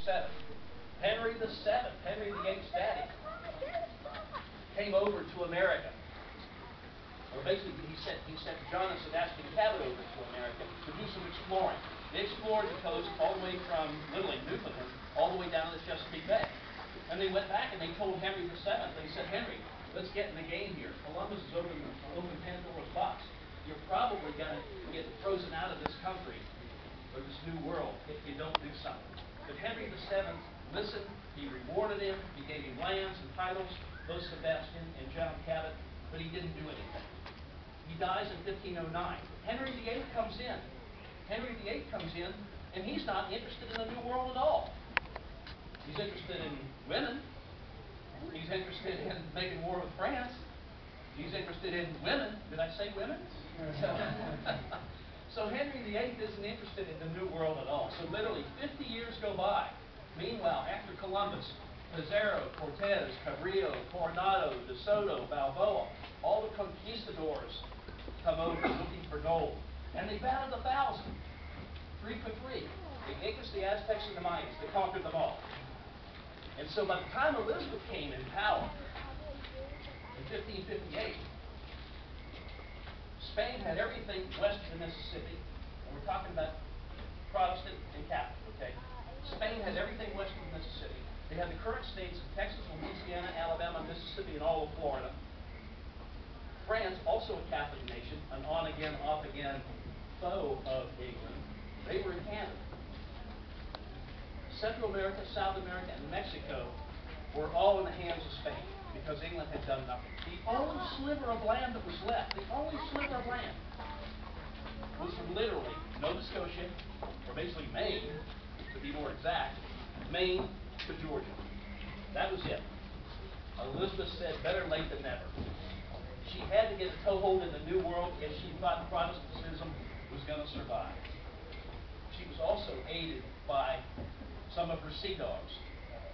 1777. Henry VII, Henry VIII's daddy, came over to America. Or basically, he sent John and Sebastian Cabot over to America to do some exploring. They explored the coast all the way from literally Newfoundland all the way down to the Chesapeake Bay. And they went back and they told Henry VII, they said, Henry, let's get in the game here. Columbus has opened Pandora's box. You're probably going to get frozen out of this country or this new world if you don't do something. But Henry VII listened, he rewarded him, he gave him lands and titles, both Sebastian and John Cabot, but he didn't do anything. He dies in 1509. Henry VIII comes in. Henry VIII comes in, and he's not interested in the New World at all. He's interested in women. He's interested in making war with France. He's interested in women. Did I say women? So Henry VIII isn't interested in the New World at all. So literally 50 years go by. Meanwhile, after Columbus, Pizarro, Cortez, Cabrillo, Coronado, De Soto, Balboa, all the conquistadors come over looking for gold. And they batted 1,000, 3 for 3. The Incas, the Aztecs, and the Mayans. They conquered them all. And so by the time Elizabeth came in power, in 1558, Spain had everything west of the Mississippi. And we're talking about Protestant and Catholic, okay? Spain had everything west of the Mississippi. They had the current states of Texas, Louisiana, Alabama, Mississippi, and all of Florida. France, also a Catholic nation, an on-again, off-again foe of England. They were in Canada. Central America, South America, and Mexico were all in the hands of Spain because England had done nothing. The only sliver of land that was left, the only sliver of land, was from literally Nova Scotia, or basically Maine, to be more exact, Maine to Georgia. That was it. Elizabeth said, better late than never. She had to get a toehold in the New World if she thought Protestantism was going to survive. She was also aided by some of her sea dogs,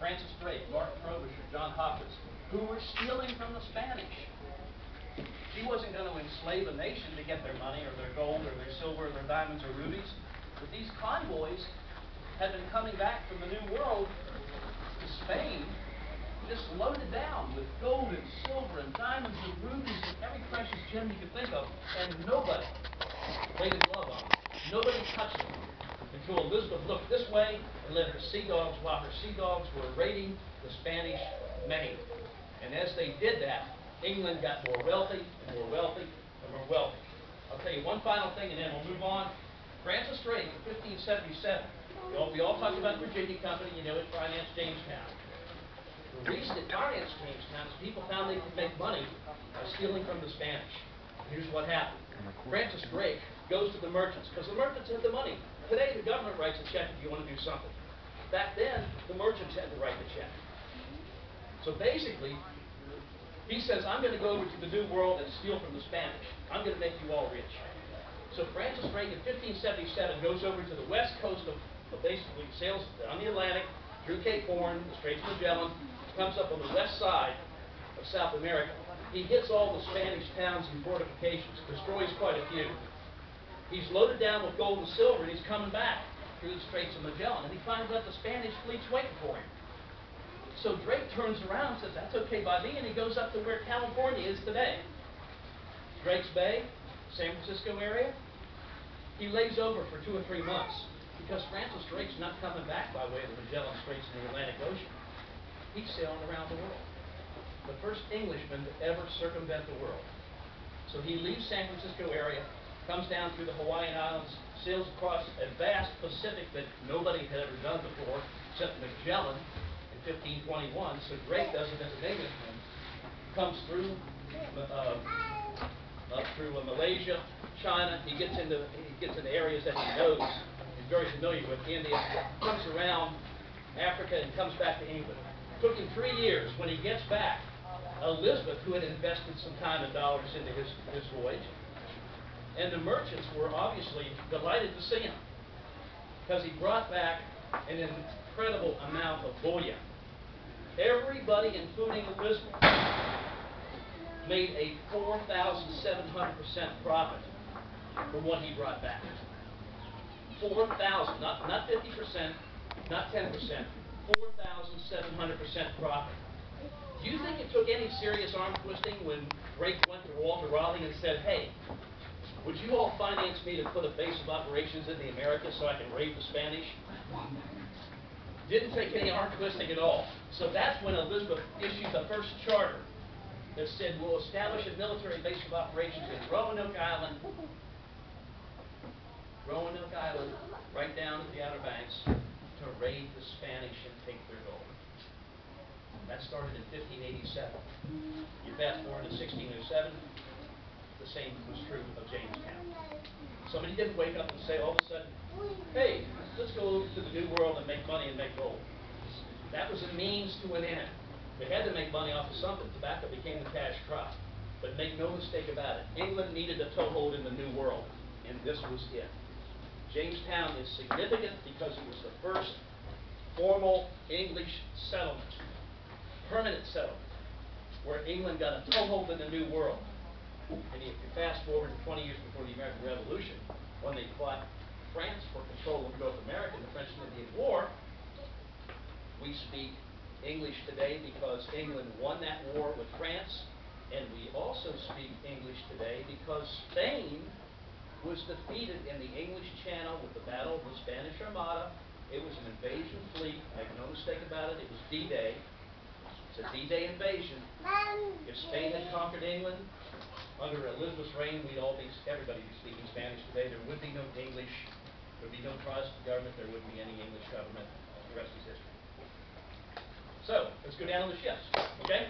Francis Drake, Martin Frobisher, John Hopkins, who were stealing from the Spanish. She wasn't going to enslave a nation to get their money or their gold or their silver or their diamonds or rubies, but these convoys had been coming back from the New World to Spain, just loaded down with gold and silver and diamonds and rubies and every precious gem you could think of, and nobody laid a glove on them. Nobody touched them until Elizabeth looked this way and let her sea dogs, while her sea dogs were raiding the Spanish Main. And as they did that, England got more wealthy and more wealthy and more wealthy. I'll tell you one final thing and then we'll move on. Francis Drake in 1577, we all talked about the Virginia Company, you know, it financed Jamestown. The reason it financed Jamestown is people found they could make money by stealing from the Spanish. Here's what happened. Francis Drake goes to the merchants, because the merchants had the money. Today, the government writes a check if you want to do something. Back then, the merchants had to write the check. So basically, he says, I'm going to go over to the New World and steal from the Spanish. I'm going to make you all rich. So Francis Drake in 1577 goes over to the west coast of basically sails on the Atlantic, through Cape Horn, the Straits of Magellan, comes up on the west side of South America. He hits all the Spanish towns and fortifications, destroys quite a few. He's loaded down with gold and silver, and he's coming back through the Straits of Magellan, and he finds out the Spanish fleet's waiting for him. So Drake turns around and says, that's okay by me, and he goes up to where California is today. Drake's Bay, San Francisco area. He lays over for 2 or 3 months, because Francis Drake's not coming back by way of the Magellan Straits and the Atlantic Ocean. He's sailing around the world. The first Englishman to ever circumvent the world. So he leaves San Francisco area, comes down through the Hawaiian Islands, sails across a vast Pacific that nobody had ever done before, except Magellan in 1521. So Drake does it as an Englishman. Comes through up through Malaysia, China. He gets into areas that he knows. He's very familiar with. India. Comes around Africa and comes back to England. Took him 3 years. When he gets back, Elizabeth, who had invested some time and dollars into his voyage, and the merchants were obviously delighted to see him because he brought back an incredible amount of bullion. Everybody, including Elizabeth, made a 4,700% profit from what he brought back. 4,000, not 50%, Not 10%, 4,700% profit. Do you think it took any serious arm twisting when Drake went to Walter Raleigh and said, hey, would you all finance me to put a base of operations in the Americas so I can raid the Spanish? Didn't take any arm twisting at all. So that's when Elizabeth issued the first charter that said we'll establish a military base of operations in Roanoke Island, right down at the Outer Banks, to raid the Spanish and take their gold. That started in 1587. You fast forward to 1607, the same was true of Jamestown. Somebody didn't wake up and say all of a sudden, hey, let's go over to the New World and make money and make gold. That was a means to an end. They had to make money off of something. Tobacco became the cash crop. But make no mistake about it, England needed a toehold in the New World, and this was it. Jamestown is significant because it was the first formal English settlement, permanent settlement, where England got a toehold in the New World. And if you fast forward to 20 years before the American Revolution, when they fought France for control of North America in the French and Indian War, we speak English today because England won that war with France, and we also speak English today because Spain was defeated in the English Channel with the Battle of the Spanish Armada. It was an invasion fleet, make no mistake about it, it was D-Day. It's a D-Day invasion. If Spain had conquered England, under Elizabeth's reign, everybody be speaking Spanish today. There would be no English, there would be no Protestant government, there wouldn't be any English government. The rest is history. So, let's go down on the ships, okay?